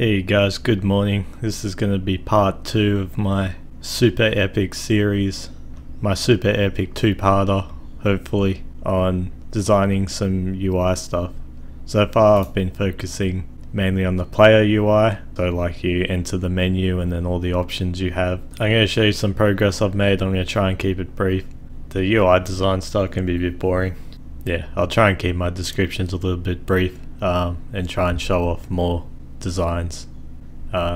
Hey guys, good morning. This is going to be part 2 of my super epic series, my super epic two-parter, hopefully, on designing some UI stuff. So far I've been focusing mainly on the player UI, so like you enter the menu and then all the options you have. I'm going to show you some progress I've made. I'm going to try and keep it brief. The UI design stuff can be a bit boring. Yeah, I'll try and keep my descriptions a little bit brief and try and show off more designs.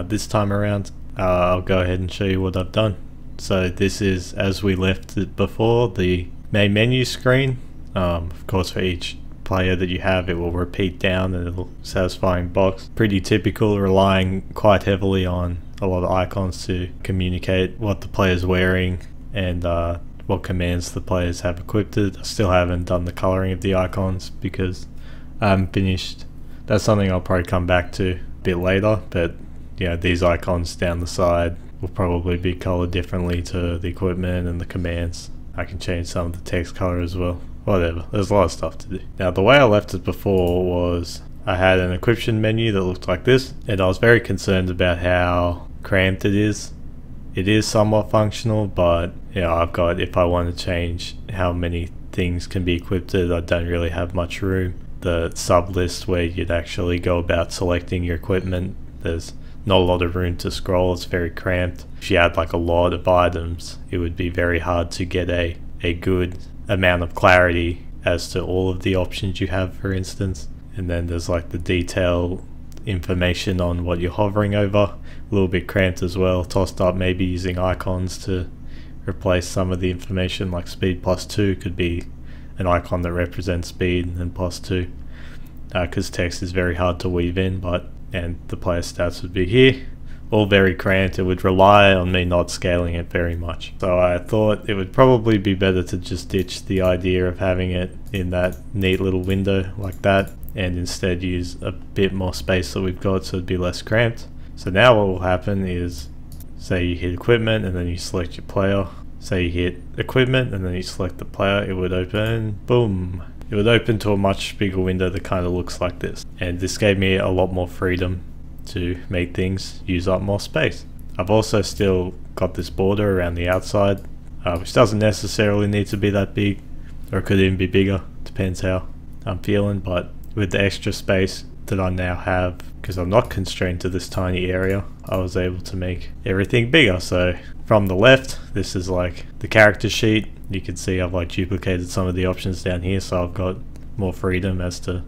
This time around I'll go ahead and show you what I've done. So this is, as we left it before, the main menu screen. Of course, for each player that you have, it will repeat down and it'll satisfying box. Pretty typical, relying quite heavily on a lot of icons to communicate what the player's wearing and what commands the players have equipped. I still haven't done the coloring of the icons because I haven't finished. That's something I'll probably come back to a bit later, but you know, these icons down the side will probably be colored differently to the equipment and the commands. I can change some of the text color as well. Whatever, there's a lot of stuff to do. Now the way I left it before was I had an equipment menu that looked like this, and I was very concerned about how cramped it is. It is somewhat functional, but you know, I've got, if I want to change how many things can be equipped, I don't really have much room. The sub list where you'd actually go about selecting your equipment, there's not a lot of room to scroll. It's very cramped. If you had like a lot of items, it would be very hard to get a good amount of clarity as to all of the options you have, for instance. And then there's like the detail information on what you're hovering over, a little bit cramped as well, tossed up, maybe using icons to replace some of the information, like speed +2 could be an icon that represents speed and then +2, because text is very hard to weave in, and the player stats would be here, all very cramped. It would rely on me not scaling it very much. So I thought it would probably be better to just ditch the idea of having it in that neat little window like that, and instead use a bit more space that we've got so it'd be less cramped. So now what will happen is, say you hit equipment and then you select your player. Say you hit equipment and then you select the player, it would open, boom. It would open to a much bigger window that kind of looks like this. And this gave me a lot more freedom to make things use up more space. I've also still got this border around the outside, which doesn't necessarily need to be that big, or it could even be bigger, depends how I'm feeling. But with the extra space that I now have, because I'm not constrained to this tiny area, I was able to make everything bigger. So from the left, this is like the character sheet. You can see I've like duplicated some of the options down here, so I've got more freedom as to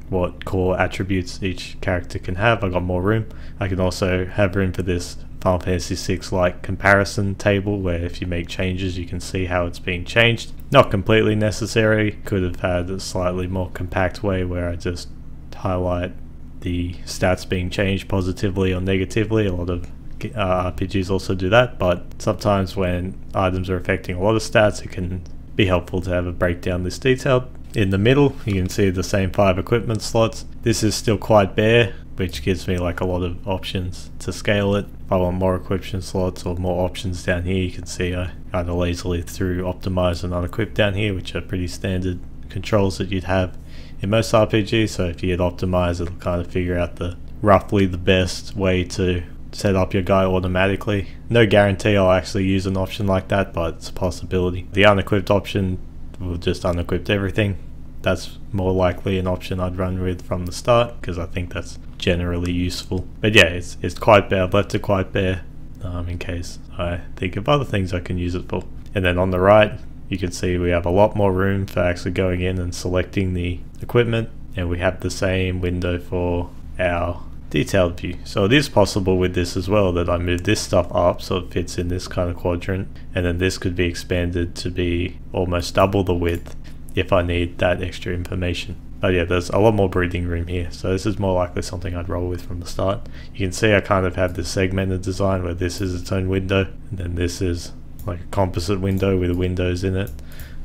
what core attributes each character can have. I got more room. I can also have room for this Final Fantasy VI like comparison table, where if you make changes you can see how it's being changed. Not completely necessary. Could have had a slightly more compact way where I just highlight the stats being changed positively or negatively. A lot of RPGs also do that, but sometimes when items are affecting a lot of stats, it can be helpful to have a breakdown this detailed. In the middle you can see the same 5 equipment slots. This is still quite bare, which gives me like a lot of options to scale it. If I want more equipment slots or more options down here, you can see I kind of lazily threw optimize and unequip down here, which are pretty standard controls that you'd have in most RPGs. So if you hit optimize, it'll kind of figure out roughly the best way to set up your guy automatically. No guarantee I'll actually use an option like that, but it's a possibility. The unequipped option will just unequip everything. That's more likely an option I'd run with from the start, because I think that's generally useful. But yeah, it's quite bare. I've left it quite bare in case I think of other things I can use it for. And then on the right, you can see we have a lot more room for actually going in and selecting the equipment, and we have the same window for our detailed view. So it is possible with this as well that I move this stuff up so it fits in this kind of quadrant, and then this could be expanded to be almost double the width if I need that extra information. But yeah, there's a lot more breathing room here, so this is more likely something I'd roll with from the start. You can see I kind of have this segmented design where this is its own window, and then this is like a composite window with windows in it.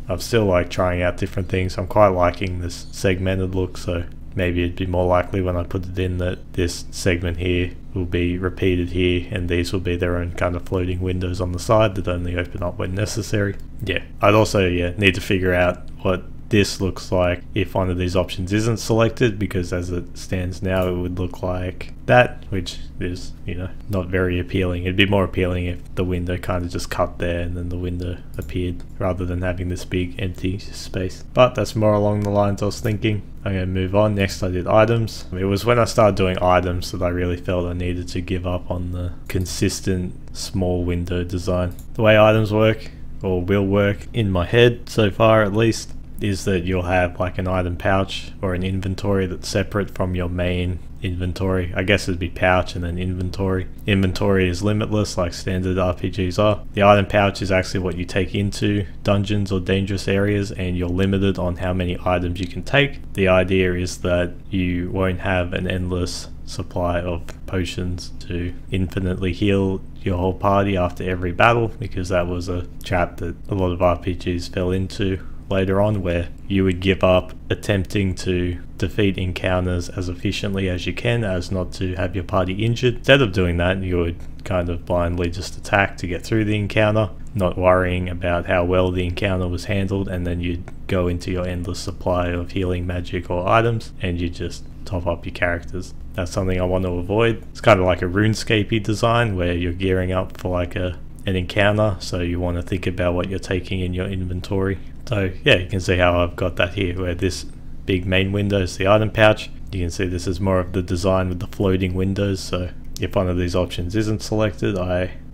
I'm still like trying out different things. I'm quite liking this segmented look, so maybe it'd be more likely when I put it in that this segment here will be repeated here, and these will be their own kind of floating windows on the side that only open up when necessary. Yeah, I'd also need to figure out what this looks like if one of these options isn't selected, because as it stands now it would look like that, which is, you know, not very appealing. It'd be more appealing if the window kind of just cut there and then the window appeared, rather than having this big empty space. But that's more along the lines I was thinking. I'm going to move on. Next I did items. It was when I started doing items that I really felt I needed to give up on the consistent small window design. The way items work, or will work in my head so far at least, is that you'll have like an item pouch or an inventory that's separate from your main inventory. I guess it'd be pouch and then inventory. Inventory is limitless like standard RPGs are. The item pouch is actually what you take into dungeons or dangerous areas, and you're limited on how many items you can take. The idea is that you won't have an endless supply of potions to infinitely heal your whole party after every battle, because that was a trap that a lot of RPGs fell into later on, where you would give up attempting to defeat encounters as efficiently as you can as not to have your party injured. Instead of doing that, you would kind of blindly just attack to get through the encounter, not worrying about how well the encounter was handled, and then you'd go into your endless supply of healing magic or items and you just top up your characters. That's something I want to avoid. It's kind of like a RuneScape-y design where you're gearing up for like an encounter, so you want to think about what you're taking in your inventory. So yeah, you can see how I've got that here, where this big main window is the item pouch. You can see this is more of the design with the floating windows, so if one of these options isn't selected,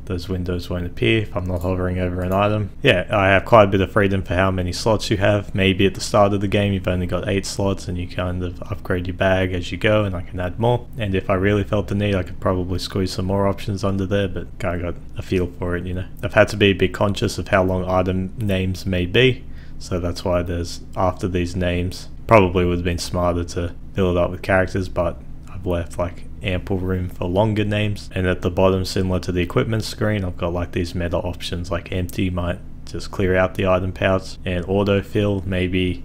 those windows won't appear if I'm not hovering over an item. Yeah, I have quite a bit of freedom for how many slots you have. Maybe at the start of the game you've only got 8 slots and you kind of upgrade your bag as you go, and I can add more. And if I really felt the need, I could probably squeeze some more options under there, but kind of got a feel for it, you know. I've had to be a bit conscious of how long item names may be, so that's why there's, after these names, probably would have been smarter to fill it up with characters, but I've left like ample room for longer names. And at the bottom, similar to the equipment screen, I've got like these meta options, like empty might just clear out the item pouch, and autofill, maybe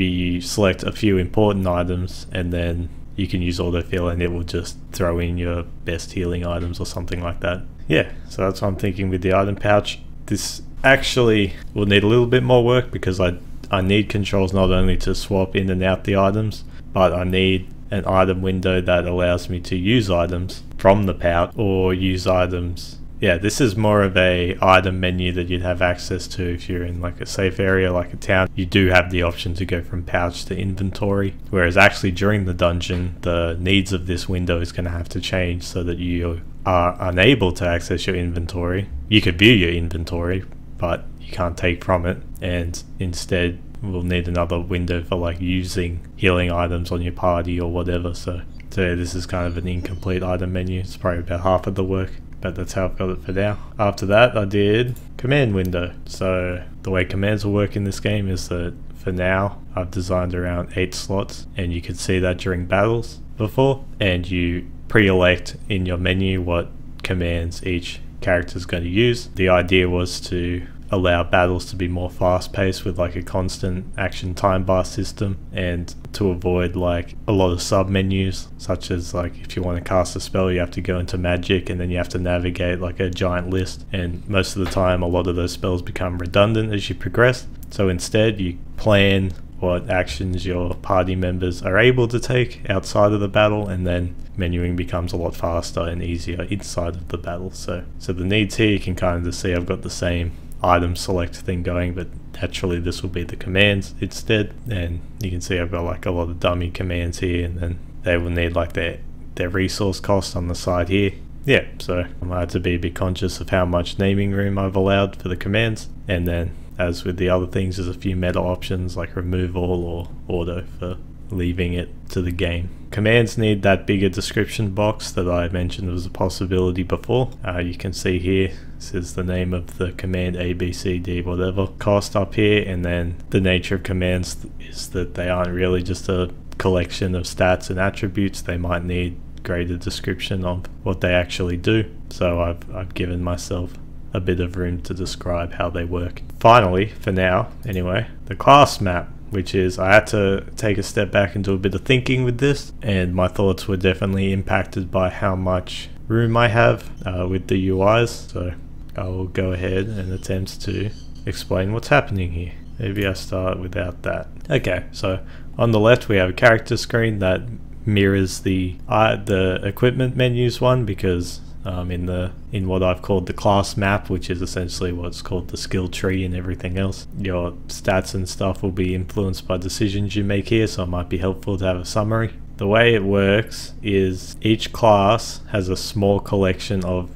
you select a few important items and then you can use autofill and it will just throw in your best healing items or something like that. Yeah, so that's what I'm thinking with the item pouch. This actually will need a little bit more work because I need controls not only to swap in and out the items, but I need an item window that allows me to use items from the pouch or use items. Yeah, this is more of a item menu that you'd have access to if you're in like a safe area like a town. You do have the option to go from pouch to inventory, whereas actually during the dungeon the needs of this window is going to have to change so that you are unable to access your inventory. You could view your inventory, but you can't take from it, and instead we'll need another window for like using healing items on your party or whatever. So yeah, this is kind of an incomplete item menu. It's probably about half of the work, but that's how I've got it for now. After that I did command window. So the way commands will work in this game is that for now I've designed around 8 slots, and you can see that during battles before, and you pre-elect in your menu what commands each character is going to use. The idea was to allow battles to be more fast-paced with like a constant action time bar system, and to avoid like a lot of sub-menus, such as like if you want to cast a spell you have to go into magic and then you have to navigate like a giant list, and most of the time a lot of those spells become redundant as you progress. So instead you plan what actions your party members are able to take outside of the battle, and then menuing becomes a lot faster and easier inside of the battle. So the needs here, you can kind of see I've got the same item select thing going, but naturally this will be the commands instead, and you can see I've got like a lot of dummy commands here, and then they will need like their resource cost on the side here. Yeah, so I had to be a bit conscious of how much naming room I've allowed for the commands, and then as with the other things, there's a few meta options like remove all or auto for leaving it to the game. Commands need that bigger description box that I mentioned was a possibility before. You can see here, this is the name of the command A, B, C, D, whatever, cost up here, and then the nature of commands is that they aren't really just a collection of stats and attributes. They might need greater description of what they actually do. So I've given myself a bit of room to describe how they work. Finally, for now anyway, the class map, which is, I had to take a step back and do a bit of thinking with this, and my thoughts were definitely impacted by how much room I have with the UIs. So I will go ahead and attempt to explain what's happening here. Maybe I start without that. Okay, so on the left we have a character screen that mirrors the equipment menus one, because in what I've called the class map, which is essentially what's called the skill tree and everything else, your stats and stuff will be influenced by decisions you make here, so it might be helpful to have a summary. The way it works is each class has a small collection of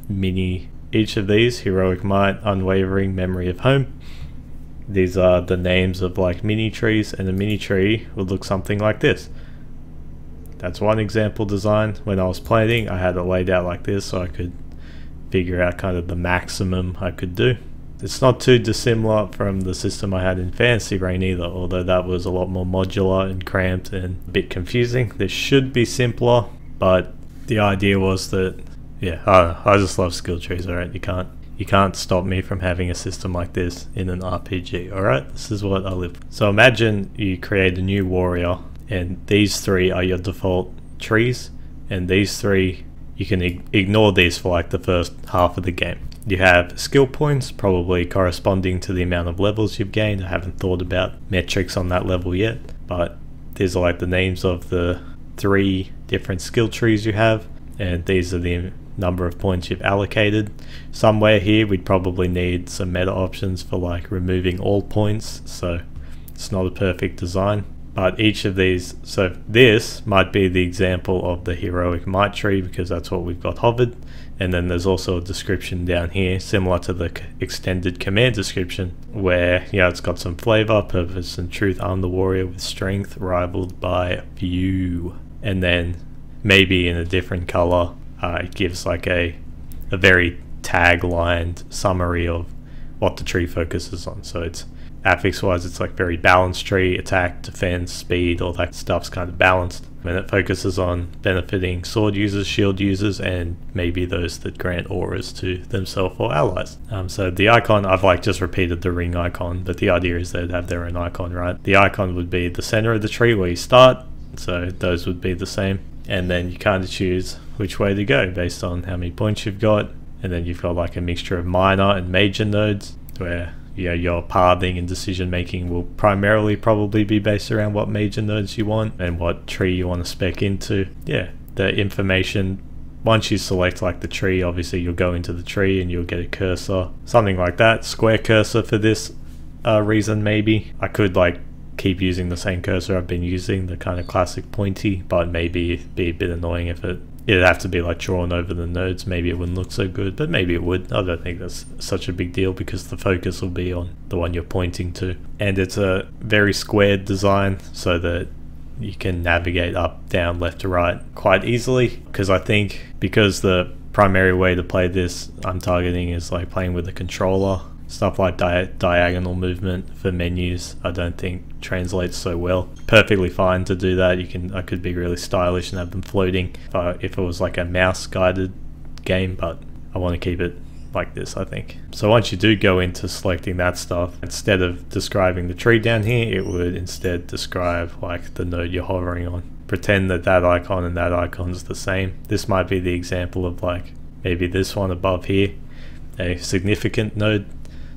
each of these: Heroic Might, Unwavering, Memory of Home. These are the names of like mini trees, and a mini tree would look something like this. That's one example design. When I was planning, I had it laid out like this so I could figure out kind of the maximum I could do. It's not too dissimilar from the system I had in Fantasy Reign either, although that was a lot more modular and cramped and a bit confusing. This should be simpler, but the idea was that, yeah, I just love skill trees, alright? You can't stop me from having a system like this in an RPG, alright? This is what I live for. So imagine you create a new warrior, and these three are your default trees, and these three, you can ignore these for like the first half of the game. You have skill points, probably corresponding to the amount of levels you've gained. I haven't thought about metrics on that level yet, but these are like the names of the 3 different skill trees you have, and these are the number of points you've allocated. Somewhere here we'd probably need some meta options for like removing all points, so it's not a perfect design. But each of these, so this might be the example of the Heroic Might tree because that's what we've got hovered, and then there's also a description down here similar to the extended command description where, yeah, it's got some flavor, purpose and truth. I'm the warrior with strength rivaled by few, and then maybe in a different color it gives like a very taglined summary of what the tree focuses on. So it's affix wise, it's like very balanced tree: attack, defense, speed, all that stuff's kind of balanced, and it focuses on benefiting sword users, shield users, and maybe those that grant auras to themselves or allies. So the icon, I've like just repeated the ring icon, but the idea is they'd have their own icon, right? The icon would be the center of the tree where you start, so those would be the same, and then you kind of choose which way to go based on how many points you've got, and then you've got like a mixture of minor and major nodes where, yeah, your pathing and decision making will primarily probably be based around what major nodes you want and what tree you want to spec into. Yeah, the information, once you select like the tree, obviously you'll go into the tree and you'll get a cursor, something like that, square cursor for this reason maybe. I could like keep using the same cursor I've been using, the kind of classic pointy, but maybe it'd be a bit annoying if it'd have to be like drawn over the nodes. Maybe it wouldn't look so good, but maybe it would. I don't think that's such a big deal because the focus will be on the one you're pointing to. And it's a very squared design so that you can navigate up, down, left to right quite easily, because I think because the primary way to play this I'm targeting is like playing with a controller, stuff like diagonal movement for menus I don't think translates so well. Perfectly fine to do that. I could be really stylish and have them floating if it was like a mouse guided game, but I want to keep it like this, I think. So once you do go into selecting that stuff, instead of describing the tree down here, it would instead describe like the node you're hovering on. Pretend that that icon and that icon's the same. This might be the example of like maybe this one above here, a significant node.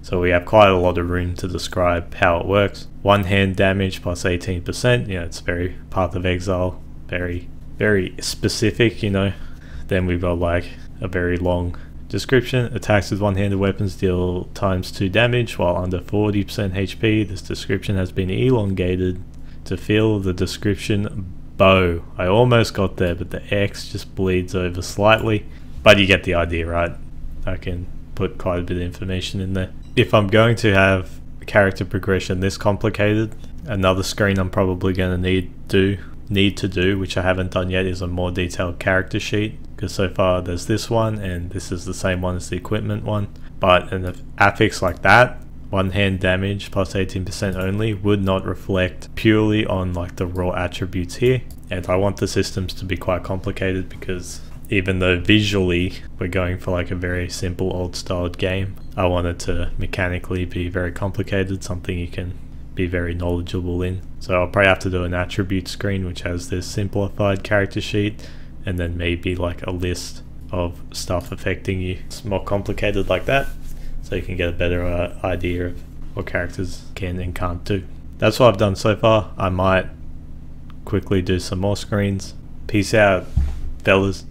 So we have quite a lot of room to describe how it works. One hand damage plus 18%, you know, it's very Path of Exile, very, very specific, you know. Then we've got like a very long description. Attacks with one-handed weapons deal ×2 damage while under 40% HP. This description has been elongated to fill the description bow. I almost got there, but the X just bleeds over slightly. But you get the idea, right? I can put quite a bit of information in there. If I'm going to have character progression this complicated, another screen I'm probably going to need to do, which I haven't done yet, is a more detailed character sheet, because so far there's this one and this is the same one as the equipment one. But an affix like that, one hand damage plus 18% only, would not reflect purely on like the raw attributes here, and I want the systems to be quite complicated because even though visually we're going for like a very simple old styled game, I want it to mechanically be very complicated, something you can be very knowledgeable in. So I'll probably have to do an attribute screen which has this simplified character sheet and then maybe like a list of stuff affecting you. It's more complicated like that, so you can get a better idea of what characters can and can't do. That's what I've done so far. I might quickly do some more screens. Peace out, fellas.